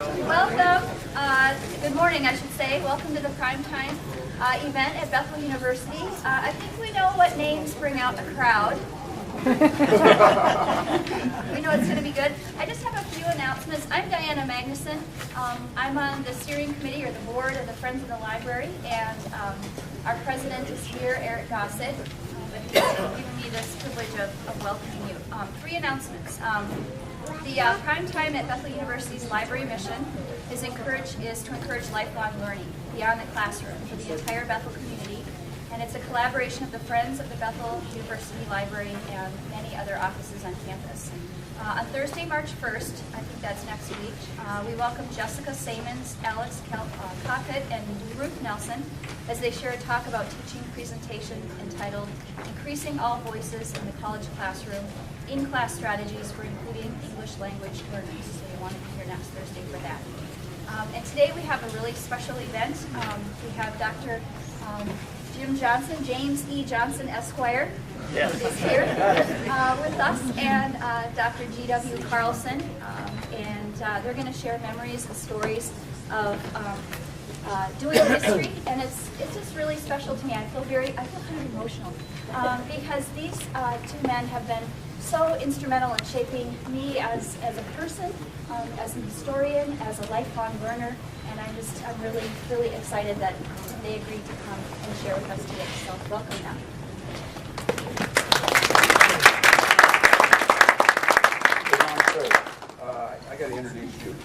Welcome. Good morning, I should say. Welcome to the Primetime event at Bethel University. I think we know what names bring out the crowd. We know it's going to be good. I just have a few announcements. I'm Diana Magnuson. I'm on the steering committee or the board of the Friends of the Library, and our president is here, Eric Gossett. But he's given me this privilege of welcoming you. Three announcements. The Primetime at Bethel University's library mission is to encourage lifelong learning beyond the classroom for the entire Bethel community, and it's a collaboration of the Friends of the Bethel University Library and many other offices on campus. On Thursday, March 1st, I think that's next week, we welcome Jessica Samons, Alex Cockett, and Ruth Nelson as they share a talk about teaching presentation entitled Increasing All Voices in the College Classroom, In-Class Strategies for Including English Language Learners. So you want to be here next Thursday for that. And today we have a really special event. We have Dr. Jim Johnson, James E. Johnson, Esquire, is here with us, and Dr. G.W. Carlson, and they're going to share memories and stories of doing history, and it's just really special to me. I feel kind of emotional because these two men have been so instrumental in shaping me as a person, as an historian, as a lifelong learner, and I'm really excited that they agreed to come and share with us today. So welcome them. I got to introduce you.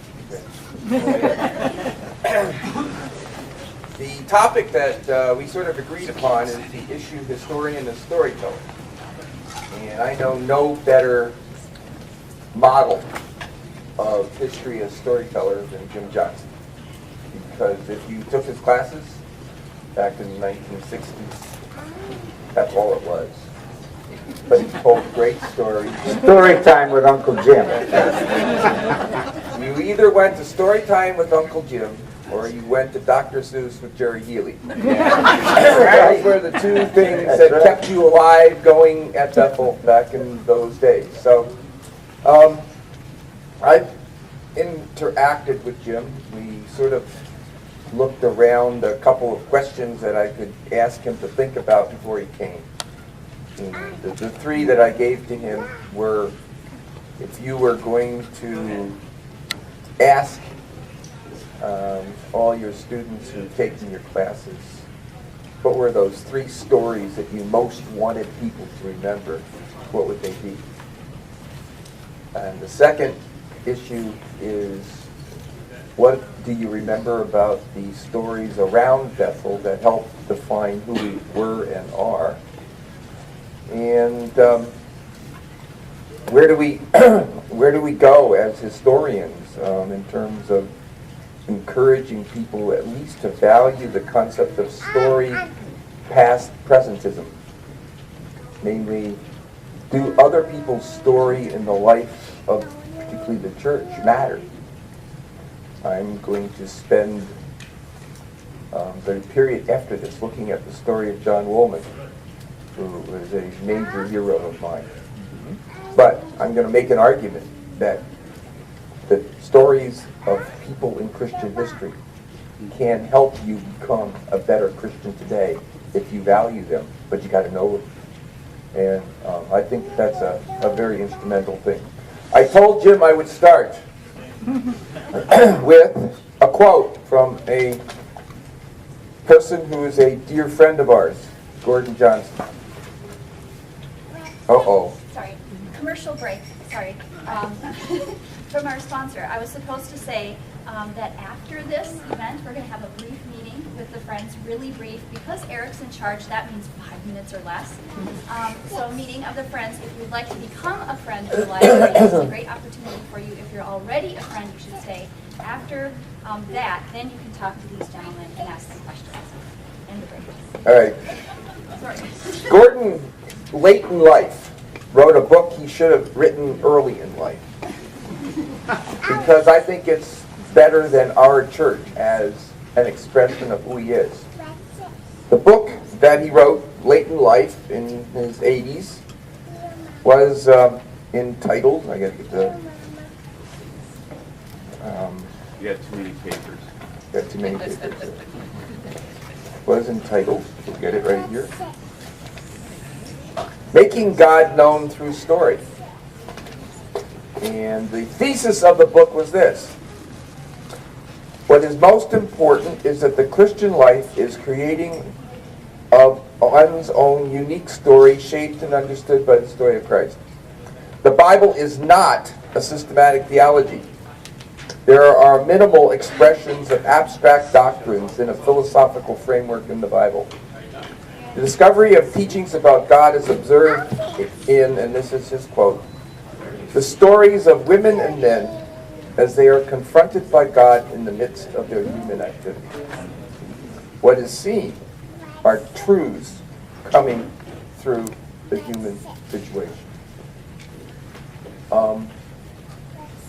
The topic that we sort of agreed upon is the issue historian and storyteller. And I know no better model of history as storyteller than Jim Johnson. Because if you took his classes back in the 1960s, that's all it was. But he told great stories. Story time with Uncle Jim. You either went to story time with Uncle Jim, or you went to Dr. Seuss with Jerry Healy. Those were the two things that kept you alive going at Bethel back in those days. So I've interacted with Jim. We sort of looked around a couple of questions that I could ask him to think about before he came. And the three that I gave to him were, if you were going to ask all your students who've taken your classes, what were those three stories that you most wanted people to remember? What would they be? And the second issue is, what do you remember about the stories around Bethel that helped define who we were and are? And where do we go as historians in terms of encouraging people at least to value the concept of story past presentism? Namely, do other people's story in the life of particularly the church matter? I'm going to spend the period after this looking at the story of John Woolman, who was a major hero of mine. But I'm going to make an argument that the stories of people in Christian history can help you become a better Christian today if you value them, but you got to know them. And I think that's a very instrumental thing. I told Jim I would start with a quote from a person who is a dear friend of ours, Gordon Johnson. Sorry, commercial break. Sorry. From our sponsor, I was supposed to say that after this event, we're going to have a brief meeting with the friends, really brief. Because Eric's in charge, that means 5 minutes or less. So a meeting of the friends. If you'd like to become a friend of the library, it's a great opportunity for you. If you're already a friend, you should stay. After that, then you can talk to these gentlemen and ask them questions. End the break. All right. Sorry. Gordon, late in life, wrote a book he should have written early in life. Because I think it's better than our church as an expression of who he is. The book that he wrote late in life, in his 80s, was entitled, I get the You got too many papers. Got too many papers. Was entitled, we'll get it right here, Making God Known Through Story. And the thesis of the book was this: what is most important is that the Christian life is creating of one's own unique story, shaped and understood by the story of Christ. The Bible is not a systematic theology. There are minimal expressions of abstract doctrines in a philosophical framework in the Bible. The discovery of teachings about God is observed in, and this is his quote, the stories of women and men as they are confronted by God in the midst of their human activity. What is seen are truths coming through the human situation.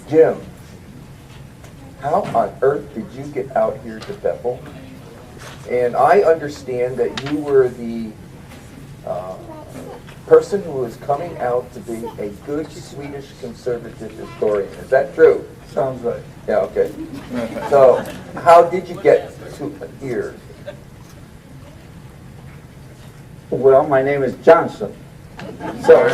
Jim, how on earth did you get out here to Bethel? And I understand that you were the person who was coming out to be a good Swedish conservative historian. Is that true? Sounds right. Yeah, okay. So, how did you get to here? Well, my name is Johnson. So,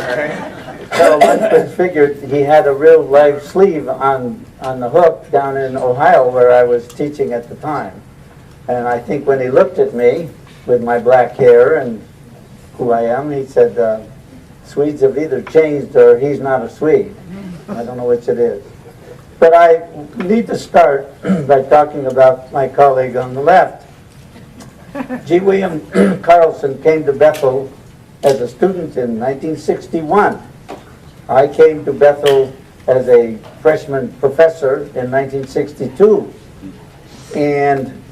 Carl Lundqvist figured he had a real live sleeve on the hook down in Ohio where I was teaching at the time. And I think when he looked at me with my black hair and who I am, he said, Swedes have either changed or he's not a Swede. I don't know which it is. But I need to start by talking about my colleague on the left. G. William Carlson came to Bethel as a student in 1961. I came to Bethel as a freshman professor in 1962. And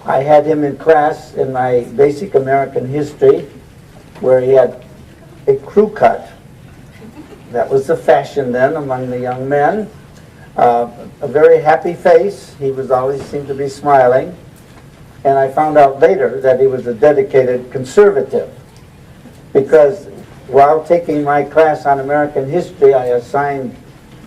I had him in class in my basic American history, where he had a crew cut. That was the fashion then among the young men. A very happy face. He was always seemed to be smiling. And I found out later that he was a dedicated conservative, because while taking my class on American history, I assigned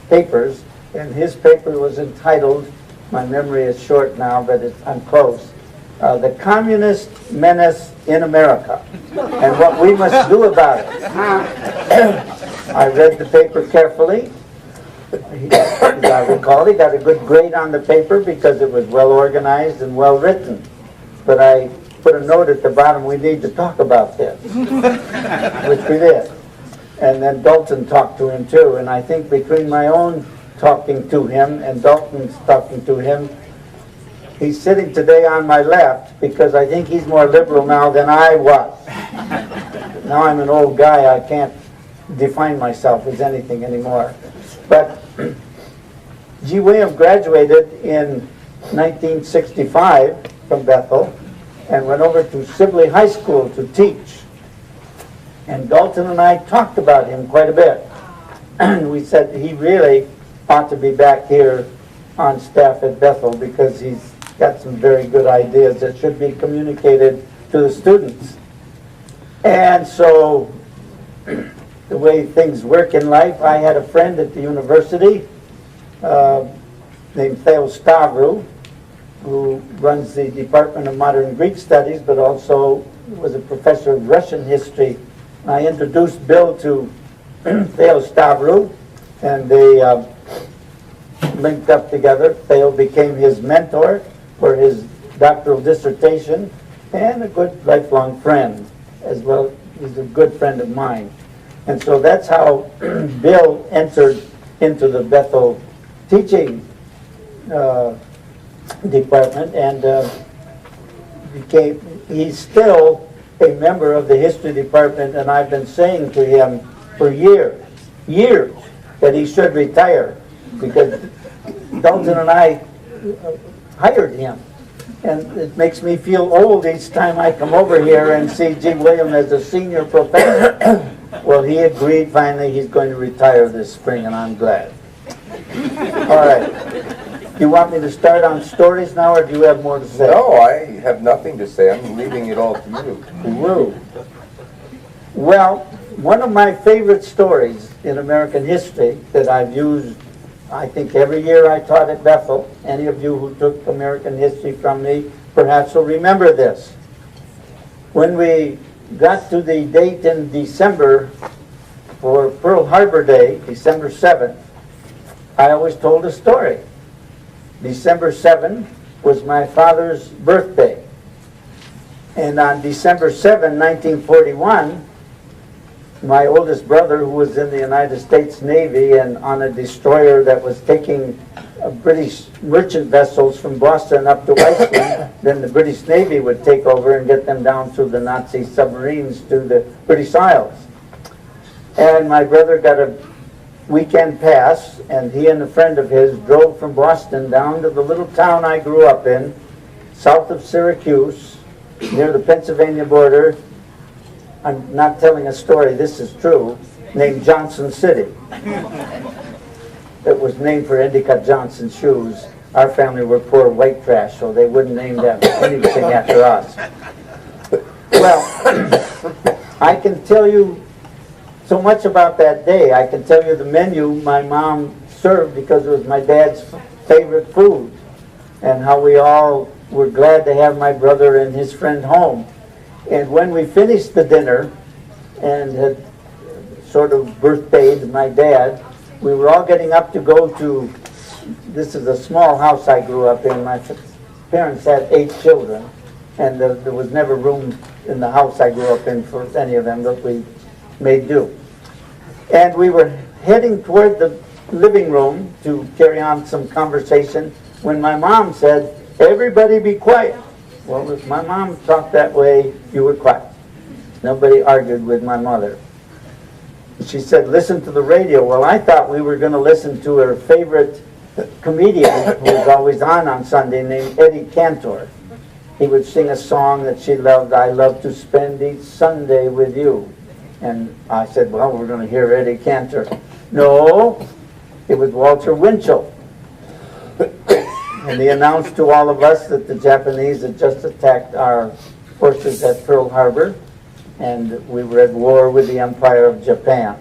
papers, and his paper was entitled, my memory is short now, but I'm close, The Communist Menace in America, and what we must do about it. I read the paper carefully. As I recall, he got a good grade on the paper because it was well organized and well written. But I put a note at the bottom, we need to talk about this, which we did. And then Dalton talked to him too, and I think between my own talking to him and Dalton's talking to him, he's sitting today on my left because I think he's more liberal now than I was. Now I'm an old guy, I can't define myself as anything anymore. But G. William graduated in 1965 from Bethel and went over to Sibley High School to teach. And Dalton and I talked about him quite a bit. And we said he really ought to be back here on staff at Bethel because he's got some very good ideas that should be communicated to the students. And so the way things work in life, I had a friend at the university named Theo Stavru, who runs the Department of Modern Greek Studies, but also was a professor of Russian history. I introduced Bill to Theo Stavru, and they linked up together. Theo became his mentor for his doctoral dissertation, and a good lifelong friend as well. He's a good friend of mine. And so that's how Bill entered into the Bethel teaching department, and he's still a member of the history department, and I've been saying to him for years, that he should retire, because Dalton and I hired him. And it makes me feel old each time I come over here and see G. William as a senior professor. Well, he agreed finally he's going to retire this spring, and I'm glad. All right. Do you want me to start on stories now, or do you have more to say? No, I have nothing to say. I'm leaving it all to you. Woo. Well, one of my favorite stories in American history that I've used I think every year I taught at Bethel. Any of you who took American history from me perhaps will remember this. When we got to the date in December for Pearl Harbor Day, December 7th, I always told a story. December 7th was my father's birthday. And on December 7, 1941, my oldest brother, who was in the United States Navy and on a destroyer that was taking British merchant vessels from Boston up to Iceland, then the British Navy would take over and get them down through the Nazi submarines to the British Isles. And my brother got a weekend pass, and he and a friend of his drove from Boston down to the little town I grew up in, south of Syracuse, near the Pennsylvania border. I'm not telling a story, this is true, named Johnson City. It was named for Endicott Johnson shoes. Our family were poor white trash, so they wouldn't name that anything after us. Well, I can tell you so much about that day. I can tell you the menu my mom served because it was my dad's favorite food, and how we all were glad to have my brother and his friend home. And when we finished the dinner and had sort of birthdayed my dad, we were all getting up to go to, this is a small house I grew up in. My parents had 8 children, and there was never room in the house I grew up in for any of them, but we made do. And we were heading toward the living room to carry on some conversation when my mom said, "Everybody be quiet." Well, if my mom talked that way, you were quiet. Nobody argued with my mother. She said, "Listen to the radio." Well, I thought we were going to listen to her favorite comedian who was always on Sunday, named Eddie Cantor. He would sing a song that she loved, "I love to spend each Sunday with you." And I said, well, we're going to hear Eddie Cantor. No, it was Walter Winchell. And he announced to all of us that the Japanese had just attacked our forces at Pearl Harbor, and we were at war with the Empire of Japan.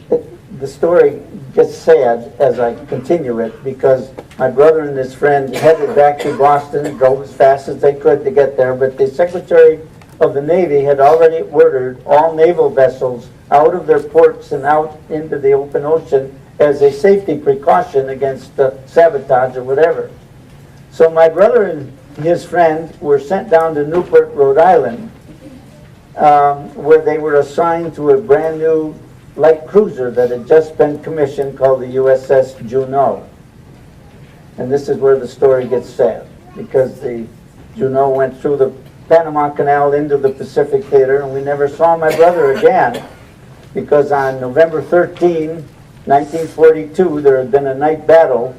The story gets sad as I continue it, because my brother and his friend headed back to Boston, drove as fast as they could to get there, but the Secretary of the Navy had already ordered all naval vessels out of their ports and out into the open ocean as a safety precaution against sabotage or whatever. So my brother and his friend were sent down to Newport, Rhode Island, where they were assigned to a brand new light cruiser that had just been commissioned called the USS Juneau. And this is where the story gets sad, because the Juneau went through the Panama Canal into the Pacific Theater, and we never saw my brother again, because on November 13, 1942, there had been a night battle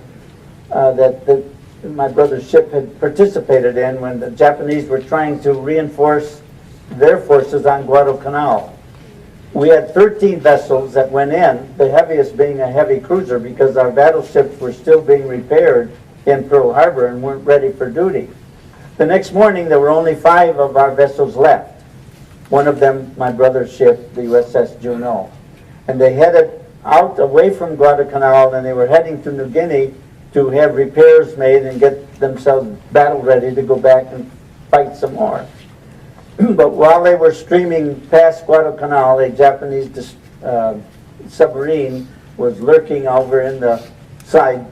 that my brother's ship had participated in when the Japanese were trying to reinforce their forces on Guadalcanal. We had 13 vessels that went in, the heaviest being a heavy cruiser, because our battleships were still being repaired in Pearl Harbor and weren't ready for duty. The next morning, there were only 5 of our vessels left. One of them, my brother's ship, the USS Juneau. And they headed out away from Guadalcanal, and they were heading to New Guinea to have repairs made and get themselves battle ready to go back and fight some more. But while they were streaming past Guadalcanal, a Japanese submarine was lurking over in the side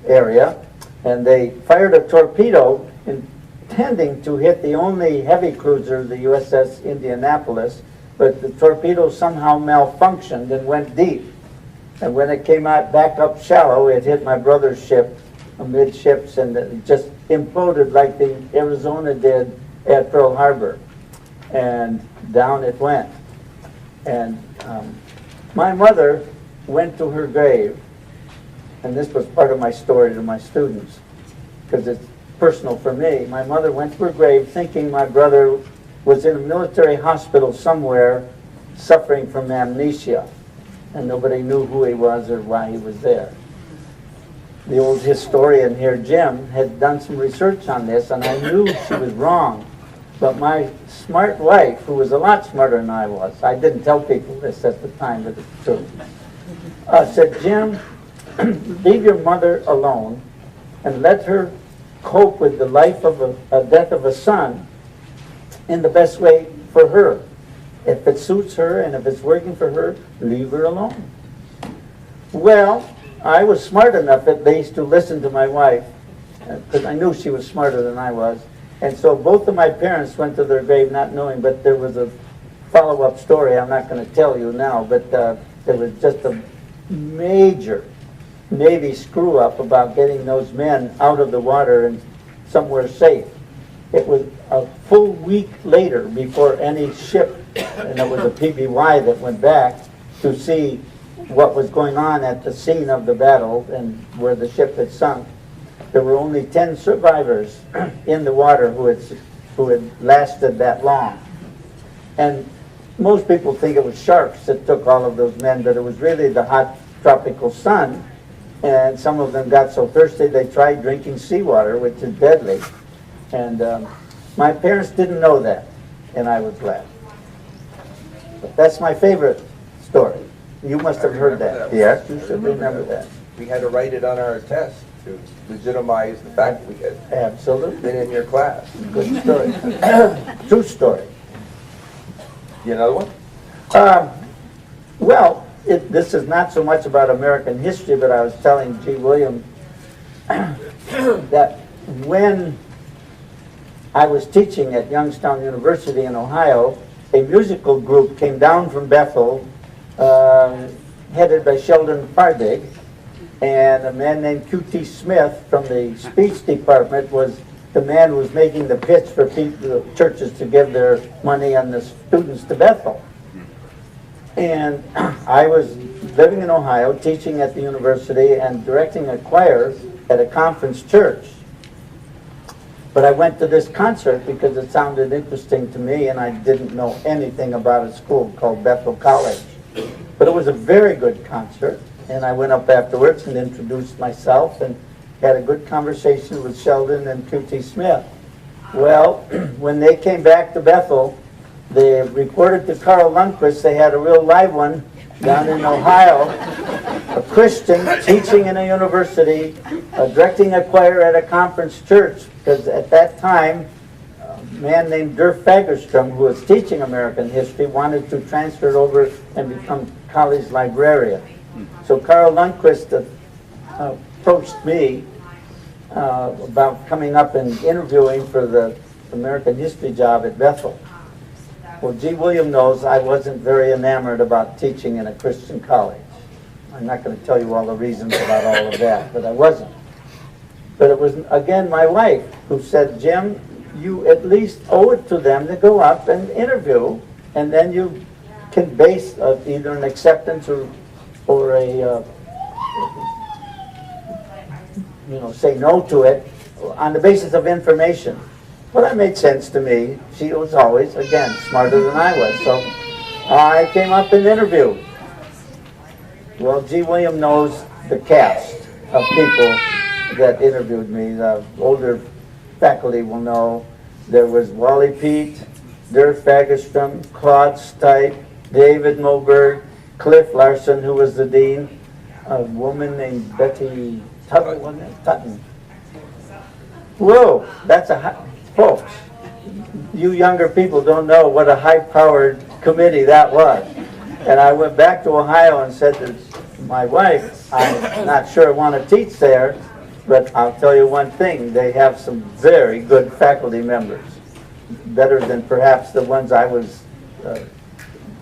area, and they fired a torpedo intending to hit the only heavy cruiser, the USS Indianapolis, but the torpedo somehow malfunctioned and went deep. And when it came out back up shallow, it hit my brother's ship amidships, and it just imploded like the Arizona did at Pearl Harbor. And down it went. And my mother went to her grave, and this was part of my story to my students, because it's personal for me. My mother went to her grave thinking my brother was in a military hospital somewhere suffering from amnesia, and nobody knew who he was or why he was there. The old historian here, Jim, had done some research on this, and I knew she was wrong. But my smart wife, who was a lot smarter than I was, I didn't tell people this at the time, but it's true, said, Jim, leave your mother alone and let her cope with the life of a death of a son in the best way for her. If it suits her and if it's working for her, leave her alone. Well, I was smart enough at least to listen to my wife, because I knew she was smarter than I was. And so both of my parents went to their grave not knowing, but there was a follow-up story I'm not going to tell you now, but there was just a major Navy screw-up about getting those men out of the water and somewhere safe. It was a full week later before any ship, and it was a PBY that went back to see what was going on at the scene of the battle and where the ship had sunk. There were only 10 survivors in the water who had lasted that long. And most people think it was sharks that took all of those men, but it was really the hot tropical sun. And some of them got so thirsty they tried drinking seawater, which is deadly. And my parents didn't know that, and I was glad. But that's my favorite story. You must have heard that. Yes, you should remember that. We had to write it on our test to legitimize the fact we had Absolutely. been in your class. Good story. True story. You another one? Well, this is not so much about American history, but I was telling G. William that when I was teaching at Youngstown University in Ohio, a musical group came down from Bethel, headed by Sheldon Fardig, and a man named Q.T. Smith from the speech department was the man who was making the pitch for the churches to give their money on the students to Bethel. And I was living in Ohio, teaching at the university and directing a choir at a conference church. But I went to this concert because it sounded interesting to me, and I didn't know anything about a school called Bethel College. But it was a very good concert, and I went up afterwards and introduced myself and had a good conversation with Sheldon and Q.T. Smith. Well, when they came back to Bethel, they reported to Carl Lundquist they had a real live one down in Ohio, a Christian teaching in a university, directing a choir at a conference church, because at that time, a man named Durf Fagerstrom, who was teaching American history, wanted to transfer it over and become college librarian. So Carl Lundquist approached me about coming up and interviewing for the American history job at Bethel. Well, G. William knows I wasn't very enamored about teaching in a Christian college. I'm not going to tell you all the reasons about all of that, but I wasn't. But it was, again, my wife who said, Jim, you at least owe it to them to go up and interview, and then you can base either an acceptance or a, say no to it on the basis of information. Well, that made sense to me. She was always, again, smarter than I was. So I came up and interviewed. Well, G. William knows the cast of people that interviewed me. The older faculty will know. There was Wally Pete, Durf Fagerstrom, Claude Stipe, David Moberg, Cliff Larson, who was the dean, a woman named Betty Tutton. Whoa, that's folks, you younger people don't know what a high-powered committee that was. And I went back to Ohio and said to my wife, I'm not sure I want to teach there, but I'll tell you one thing, they have some very good faculty members, better than perhaps the ones I was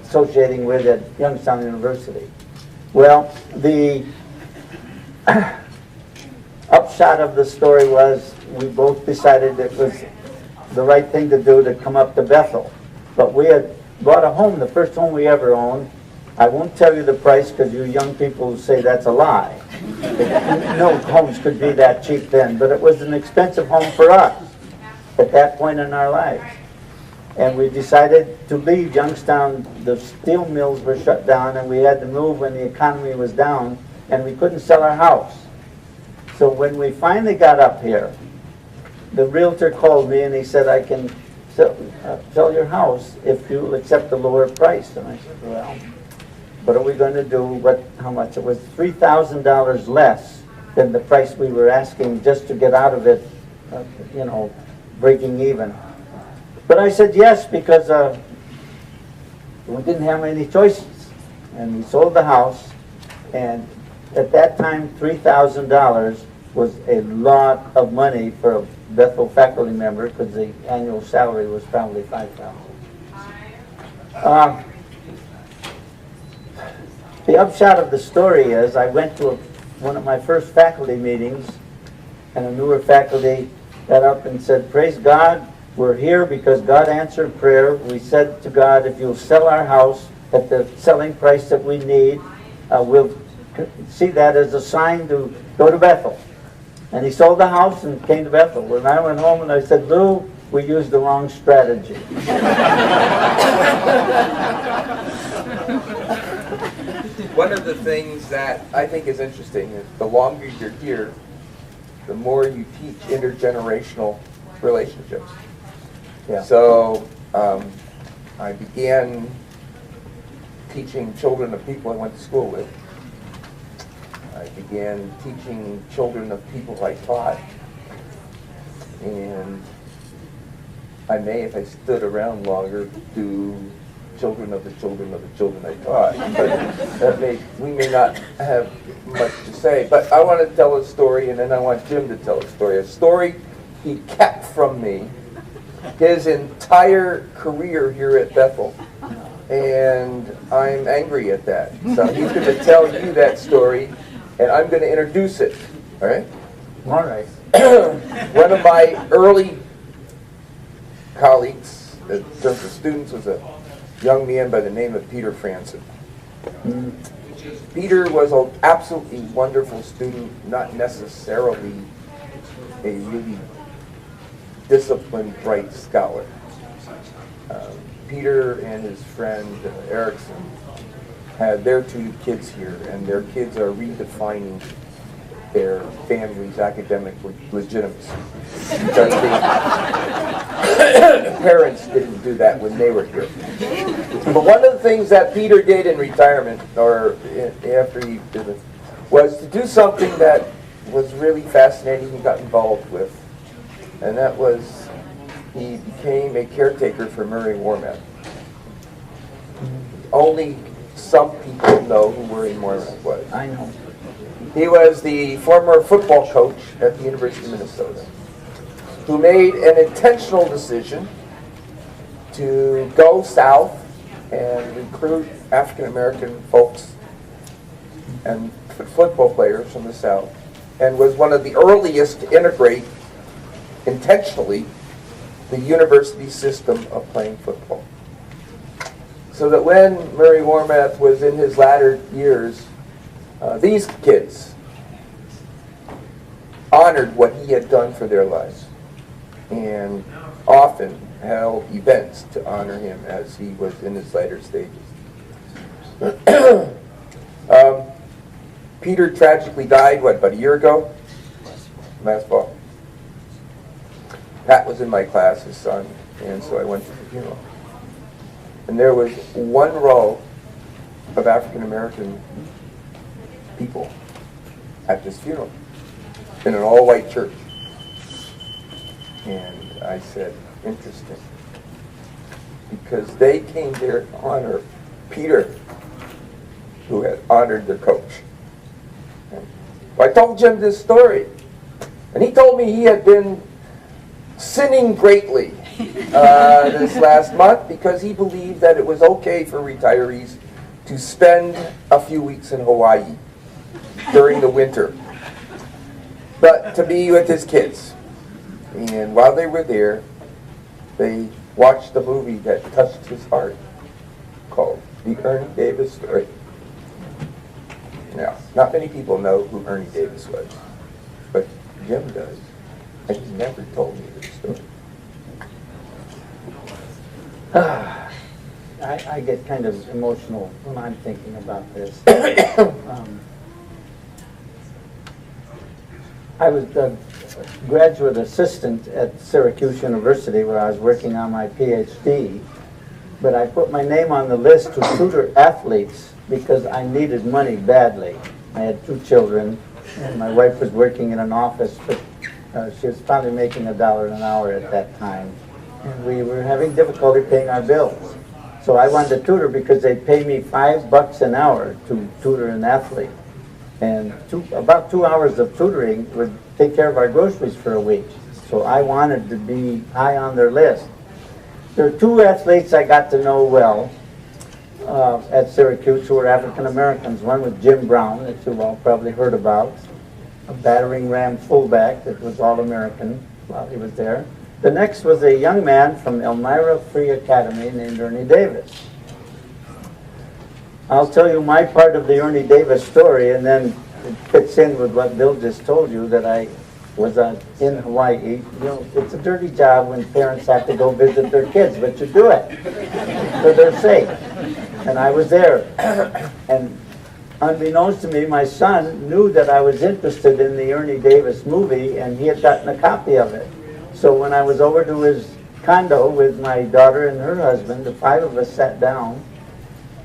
associating with at Youngstown University. Well, the upshot of the story was we both decided it was the right thing to do to come up to Bethel. But we had bought a home, the first home we ever owned. I won't tell you the price because you young people say that's a lie. No homes could be that cheap then, but it was an expensive home for us at that point in our lives. And we decided to leave Youngstown. The steel mills were shut down and we had to move when the economy was down, and we couldn't sell our house. So when we finally got up here, the realtor called me and he said, I can sell your house if you'll accept a lower price. And I said, well, what are we going to do? How much? It was $3,000 less than the price we were asking just to get out of it, breaking even. But I said yes because we didn't have any choices. And we sold the house, and at that time, $3,000 was a lot of money for a Bethel faculty member because the annual salary was probably $5,000. The upshot of the story is I went to one of my first faculty meetings, and a newer faculty got up and said, "Praise God, we're here because God answered prayer. We said to God, if you'll sell our house at the selling price that we need, we'll see that as a sign to go to Bethel." And he sold the house and came to Bethel. When I went home and I said, "Lou, we used the wrong strategy." One of the things that I think is interesting is the longer you're here, the more you teach intergenerational relationships. Yeah. So I began teaching children of people I went to school with. I began teaching children of people I taught. And I may, if I stood around longer, do children of the children of the children I taught. But we may not have much to say. But I want to tell a story, and then I want Jim to tell a story he kept from me his entire career here at Bethel. And I'm angry at that. So he's going to tell you that story, and I'm going to introduce it. All right? All right. One of my early colleagues, in terms of students, was a young man by the name of Peter Franson. Peter was an absolutely wonderful student, not necessarily a really disciplined, bright scholar. Peter and his friend Erickson had their 2 kids here, and their kids are redefining their family's academic legitimacy. Because the parents didn't do that when they were here. But one of the things that Peter did in retirement, or after he did it, was to do something that was really fascinating he got involved with. And that was, he became a caretaker for Murray Warmath. Only some people know who Murray Warmath was. I know. He was the former football coach at the University of Minnesota, who made an intentional decision to go south and recruit African-American folks and football players from the south, and was one of the earliest to integrate intentionally the university system of playing football. So that when Murray Warmath was in his latter years, these kids honored what he had done for their lives, and often held events to honor him as he was in his later stages. Peter tragically died, about a year ago? Last fall. Pat was in my class, his son, and so I went to the funeral. And there was one row of African American people at this funeral in an all-white church. And I said, interesting. Because they came there to honor Peter, who had honored their coach. And I told Jim this story, and he told me he had been sinning greatly this last month because he believed that it was okay for retirees to spend a few weeks in Hawaii during the winter, but to be with his kids. And while they were there, they watched a movie that touched his heart called The Ernie Davis Story. Now, not many people know who Ernie Davis was, but Jim does, and he never told me the story. I get kind of emotional when I'm thinking about this. I was a graduate assistant at Syracuse University where I was working on my PhD, but I put my name on the list to tutor athletes because I needed money badly. I had 2 children, and my wife was working in an office, but she was probably making $1 an hour at that time. And we were having difficulty paying our bills. So I wanted to tutor because they'd pay me $5 an hour to tutor an athlete. And about 2 hours of tutoring would take care of our groceries for a week. So I wanted to be high on their list. There are 2 athletes I got to know well at Syracuse who were African Americans. One was Jim Brown, that you've all probably heard about, a battering ram fullback that was All-American while he was there. The next was a young man from Elmira Free Academy named Ernie Davis. I'll tell you my part of the Ernie Davis story, and then it fits in with what Bill just told you, that I was in Hawaii. You know, it's a dirty job when parents have to go visit their kids, but you do it for their sake. And I was there. And unbeknownst to me, my son knew that I was interested in the Ernie Davis movie, and he had gotten a copy of it. So when I was over to his condo with my daughter and her husband, the 5 of us sat down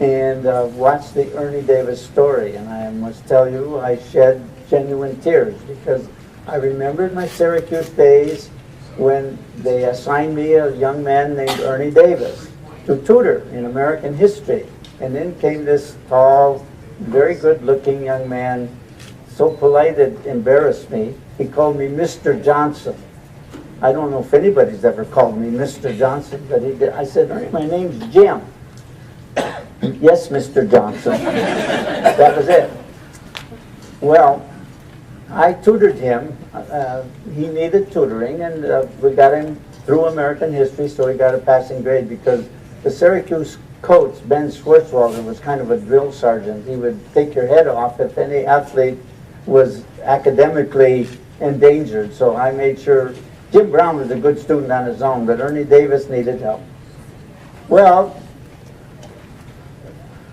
and watched the Ernie Davis story. And I must tell you, I shed genuine tears because I remembered my Syracuse days when they assigned me a young man named Ernie Davis to tutor in American history. And then came this tall, very good-looking young man, so polite it embarrassed me. He called me Mr. Johnson. I don't know if anybody's ever called me Mr. Johnson, but he did. I said, Ernie, my name's Jim. Yes, Mr. Johnson. That was it. Well, I tutored him. He needed tutoring, and we got him through American history, so he got a passing grade because the Syracuse coach, Ben Schwartzwalder, was kind of a drill sergeant. He would take your head off if any athlete was academically endangered. So I made sure. Jim Brown was a good student on his own, but Ernie Davis needed help. Well,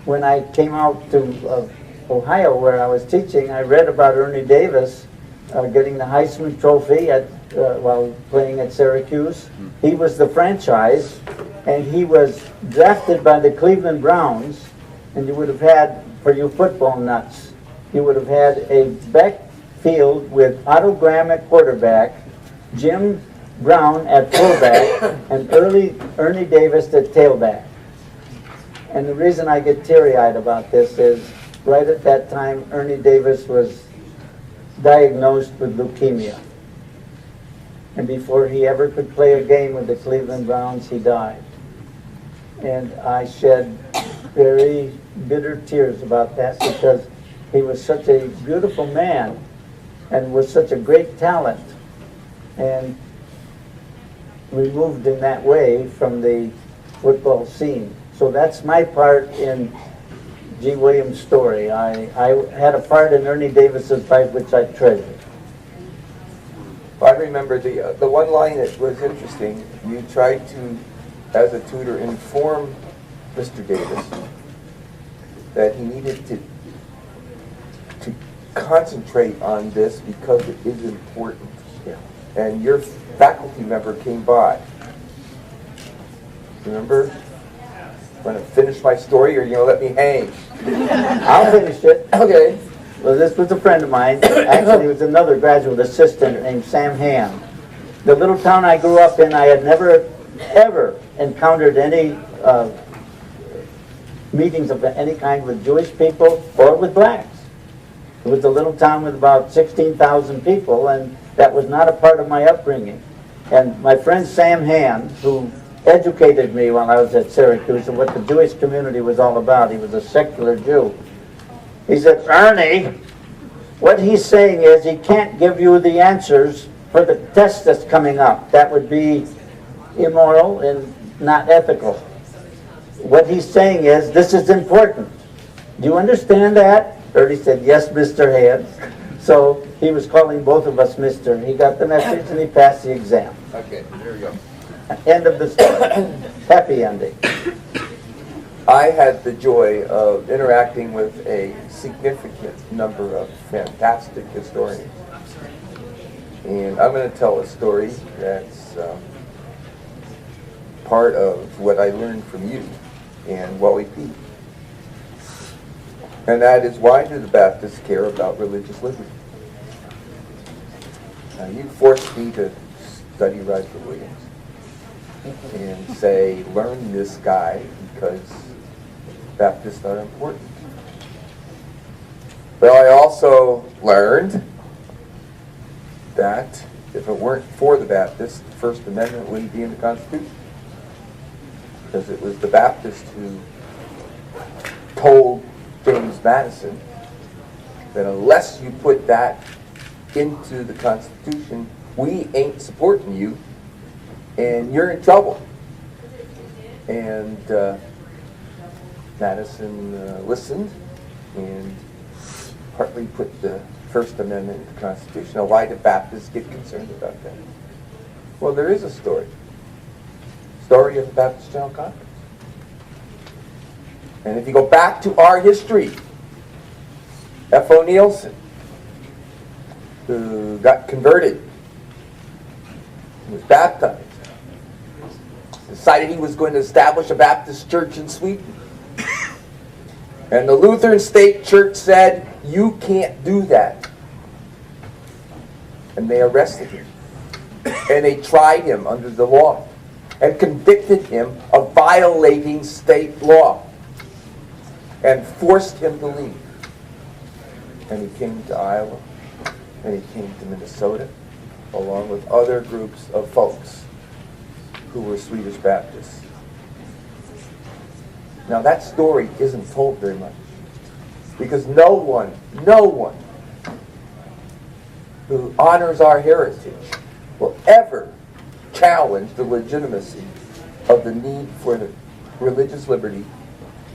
when I came out to Ohio where I was teaching, I read about Ernie Davis getting the Heisman Trophy while playing at Syracuse. He was the franchise, and he was drafted by the Cleveland Browns, and you would have had, for you football nuts, you would have had a backfield with Otto Graham at quarterback, Jim Brown at fullback, and Ernie Davis at tailback. And the reason I get teary-eyed about this is right at that time, Ernie Davis was diagnosed with leukemia. And before he ever could play a game with the Cleveland Browns, he died. And I shed very bitter tears about that because he was such a beautiful man and was such a great talent, and removed in that way from the football scene. So that's my part in G. Williams' story. I had a part in Ernie Davis's life which I treasure. I remember the one line that was interesting. You tried to, as a tutor, inform Mr. Davis that he needed to concentrate on this because it is important. Yeah. And your faculty member came by. Remember? Want to finish my story, or you gonna let me hang? I'll finish it. Okay. Well, this was a friend of mine. Actually, it was another graduate assistant named Sam Ham. The little town I grew up in, I had never, ever encountered any meetings of any kind with Jewish people or with blacks. It was a little town with about 16,000 people, and that was not a part of my upbringing. And my friend Sam Ham, who educated me while I was at Syracuse and what the Jewish community was all about, he was a secular Jew. He said, Ernie, what he's saying is he can't give you the answers for the test that's coming up. That would be immoral and not ethical. What he's saying is this is important. Do you understand that? Ernie said, yes, Mr. Hand. So he was calling both of us Mr. He got the message and he passed the exam. Okay, there we go. End of the story. Happy ending. I had the joy of interacting with a significant number of fantastic historians. And I'm going to tell a story that's part of what I learned from you and Wally P. And that is, why do the Baptists care about religious liberty? Now, you forced me to study Roger Williams and say, learn this guy because Baptists are important. Well, I also learned that if it weren't for the Baptists, the First Amendment wouldn't be in the Constitution. Because it was the Baptists who told James Madison that unless you put that into the Constitution, we ain't supporting you, and you're in trouble. And Madison listened and partly put the First Amendment in the Constitution. Now, why do Baptists get concerned about that? Well, there is a story. Story of the Baptist General Conference. And if you go back to our history, F.O. Nielsen, who got converted, was baptized, decided he was going to establish a Baptist church in Sweden. And the Lutheran State Church said, you can't do that. And they arrested him. And they tried him under the law and convicted him of violating state law and forced him to leave. And he came to Iowa, and he came to Minnesota, along with other groups of folks who were Swedish Baptists. Now that story isn't told very much, because no one who honors our heritage will ever challenge the legitimacy of the need for the religious liberty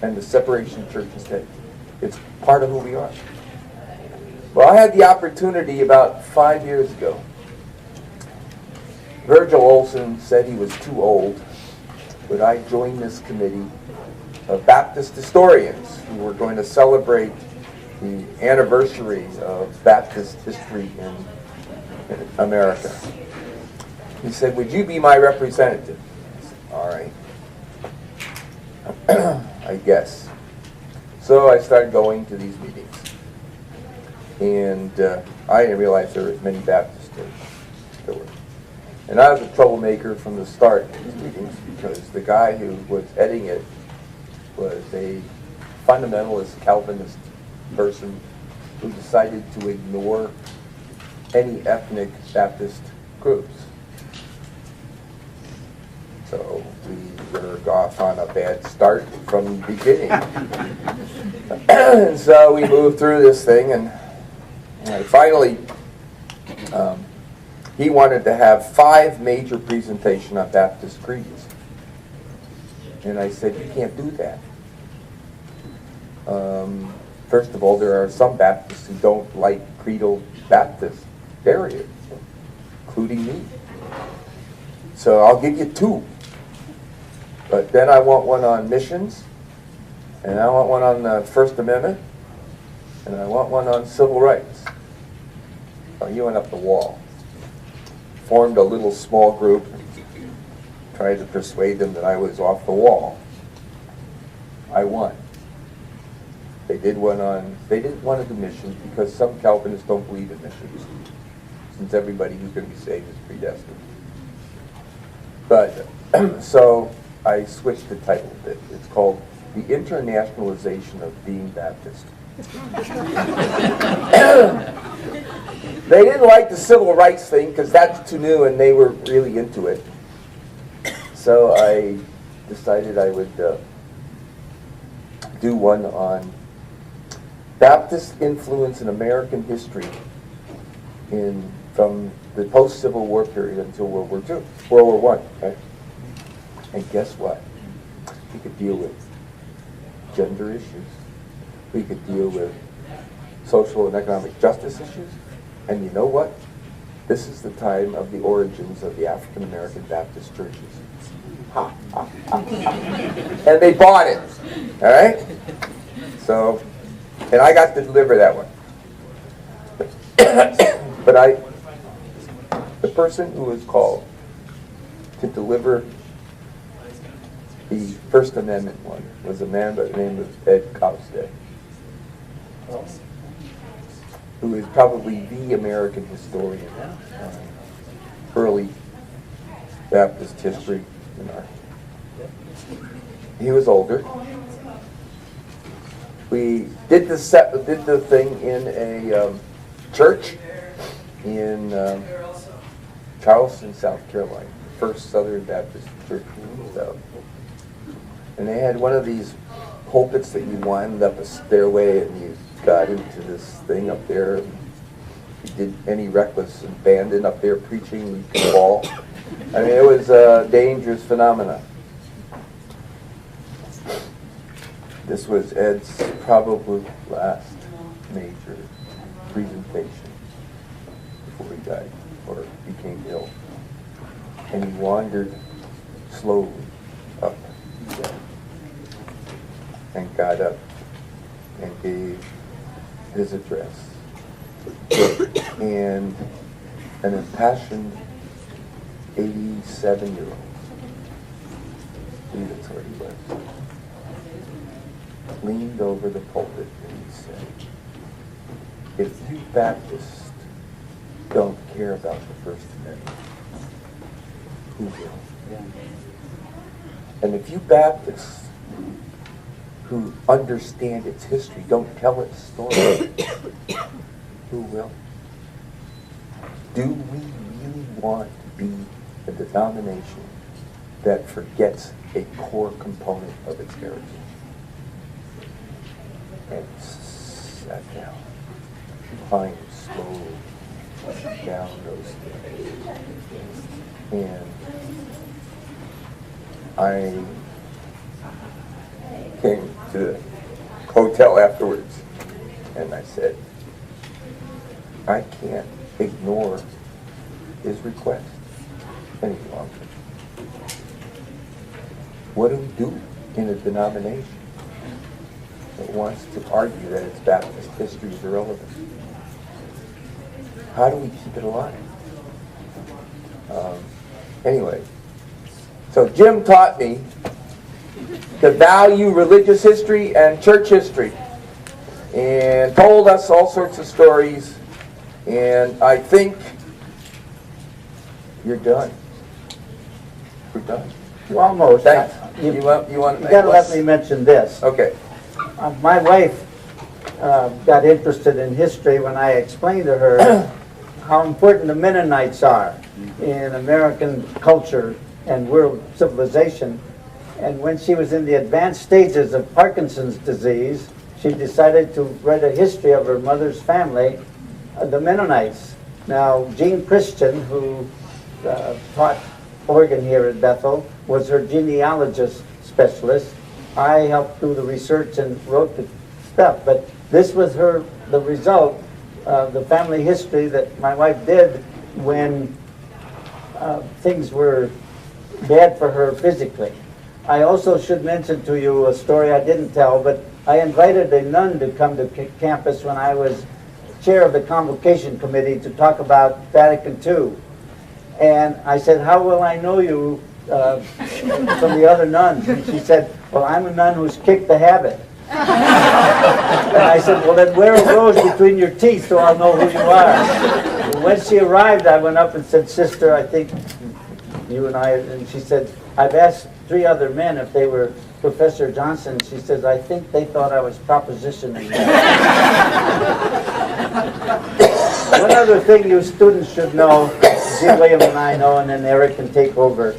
and the separation of church and state. It's part of who we are. Well, I had the opportunity about 5 years ago. Virgil Olson said he was too old. Would I join this committee of Baptist historians who were going to celebrate the anniversary of Baptist history in America? He said, would you be my representative? I said, all right. I guess. So I started going to these meetings. And I didn't realize there were as many Baptists there were. And I was a troublemaker from the start of these meetings, because the guy who was heading it was a fundamentalist Calvinist person who decided to ignore any ethnic Baptist groups. So we were off on a bad start from the beginning. And so we moved through this thing, and finally he wanted to have 5 major presentations on Baptist creeds. And I said, you can't do that. First of all, there are some Baptists who don't like creedal Baptist barriers, including me. So I'll give you 2. But then I want one on missions, and I want one on the First Amendment, and I want one on civil rights. So he went up the wall, formed a little small group, tried to persuade them that I was off the wall. I won. They didn't want to do missions because some Calvinists don't believe in missions, since everybody who's going to be saved is predestined. But so I switched the title a bit. It's called The Internationalization of Being Baptist. They didn't like the civil rights thing because that's too new, and they were really into it. So I decided I would do one on Baptist influence in American history from the post-Civil War period until World War I. Okay? And guess what? We could deal with gender issues. We could deal with social and economic justice issues. And you know what? This is the time of the origins of the African American Baptist churches. Ha, ha, ha, ha. And they bought it. All right? So, and I got to deliver that one. But The person who was called to deliver the First Amendment one was a man by the name of Ed Coste, who is probably the American historian of early Baptist history in our. He was older. We did the thing in a church in Carlson, South Carolina, the first Southern Baptist church in the South. And they had one of these pulpits that you wound up a stairway and you got into this thing up there. And you did any reckless abandon up there preaching, you could fall. I mean, it was a dangerous phenomenon. This was Ed's probably last major presentation before he died or became ill. And he wandered slowly up and got up and gave his address. And an impassioned 87-year-old, I believe that's what he was, leaned over the pulpit and he said, if you Baptists don't care about the First Amendment, who will? Yeah. And if you Baptists who understand its history don't tell its story, who will? Do we really want to be a denomination that forgets a core component of its heritage? And sat down, climbed slowly down those stairs. And I came to the hotel afterwards and I said, I can't ignore his request any longer. What do we do in a denomination that wants to argue that its Baptist history is irrelevant? How do we keep it alive? Anyway, so Jim taught me to value religious history and church history and told us all sorts of stories, and I think you're done. We're done. Well, almost. Thanks. You want to got to let me mention this. Okay. My wife got interested in history when I explained to her how important the Mennonites are in American culture and world civilization. And when she was in the advanced stages of Parkinson's disease, she decided to write a history of her mother's family, the Mennonites. Now, Jean Christian, who taught organ here at Bethel, was her genealogist specialist. I helped do the research and wrote the stuff, but this was the result of the family history that my wife did when things were bad for her physically. I also should mention to you a story I didn't tell, but I invited a nun to come to campus when I was chair of the convocation committee to talk about Vatican II. And I said, how will I know you from the other nuns? And she said, well, I'm a nun who's kicked the habit. And I said, well, then wear a rose between your teeth so I'll know who you are. And when she arrived, I went up and said, sister, I think you and I, and she said, I've asked 3 other men if they were Professor Johnson. She says, I think they thought I was propositioning them. One other thing you students should know, Jim, William, and I know, and then Eric can take over.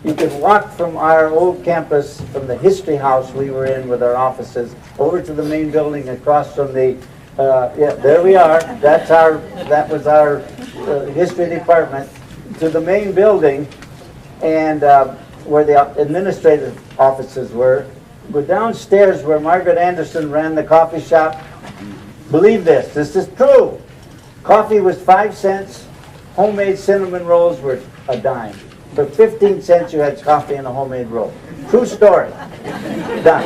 You can walk from our old campus, from the history house we were in with our offices, over to the main building across from the, yeah, there we are. That was our history department, to the main building, and where the administrative offices were. Go downstairs where Margaret Anderson ran the coffee shop. Believe this is true. Coffee was 5 cents. Homemade cinnamon rolls were a dime. For 15 cents you had coffee and a homemade roll. True story. Done.